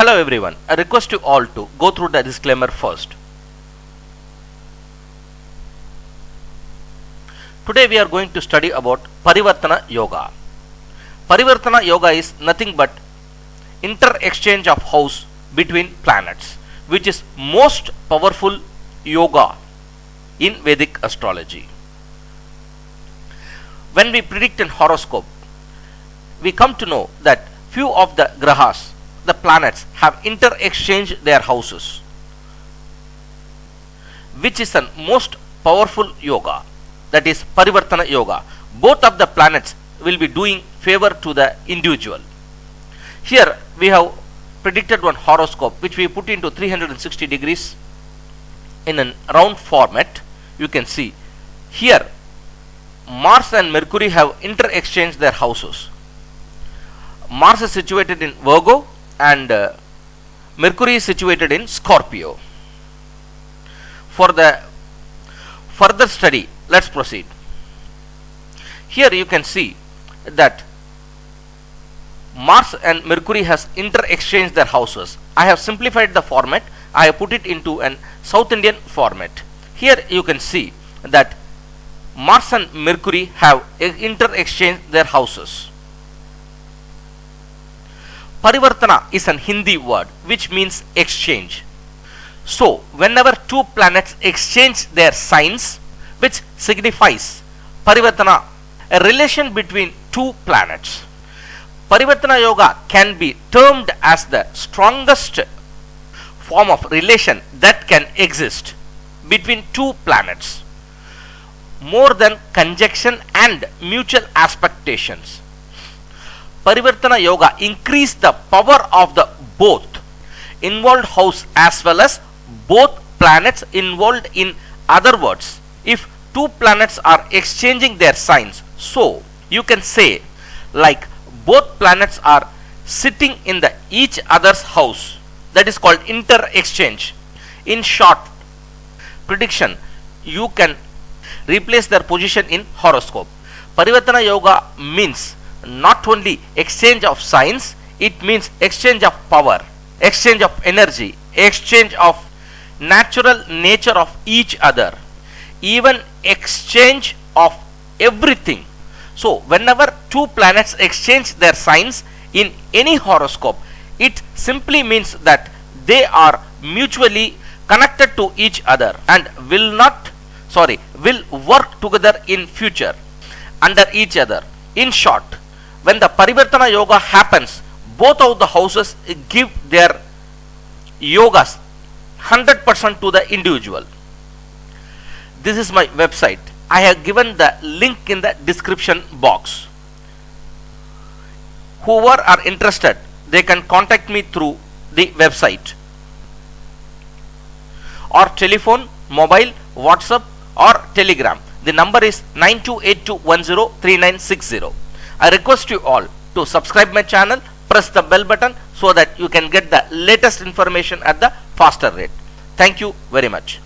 Hello everyone, I request you all to go through the disclaimer first. Today we are going to study about Parivartana Yoga. Parivartana Yoga is nothing but inter-exchange of house between planets, which is most powerful yoga in Vedic astrology. When we predict an horoscope, we come to know that few of the grahas, the planets, have inter-exchanged their houses, which is the most powerful yoga, that is Parivartana Yoga. Both of the planets will be doing favor to the individual. Here we have predicted one horoscope which we put into 360 degrees in a round format. You can see here Mars and Mercury have inter-exchanged their houses. Mars is situated in Virgo and Mercury is situated in Scorpio. For the further study, let's proceed. Here you can see that Mars and Mercury has inter-exchanged their houses. I have simplified the format. I have put it into an South Indian format. Here you can see that Mars and Mercury have inter-exchanged their houses. Parivartana is an Hindi word which means exchange. So whenever two planets exchange their signs, which signifies Parivartana, a relation between two planets. Parivartana Yoga can be termed as the strongest form of relation that can exist between two planets, more than conjunction and mutual aspectations. Parivartana Yoga increase the power of the both involved house as well as both planets involved. In other words, if two planets are exchanging their signs, so you can say like both planets are sitting in the each other's house, that is called inter-exchange. In short prediction, you can replace their position in horoscope. Parivartana Yoga means not only exchange of signs, it means exchange of power, exchange of energy, exchange of natural nature of each other, even exchange of everything. So whenever two planets exchange their signs in any horoscope, it simply means that they are mutually connected to each other and will work together in future under each other. In short, when the Parivartana Yoga happens, both of the houses give their yogas 100% to the individual. This is my website. I have given the link in the description box. Whoever are interested, they can contact me through the website or telephone, mobile, WhatsApp or Telegram. The number is 9282103960. I request you all to subscribe my channel, press the bell button so that you can get the latest information at the faster rate. Thank you very much.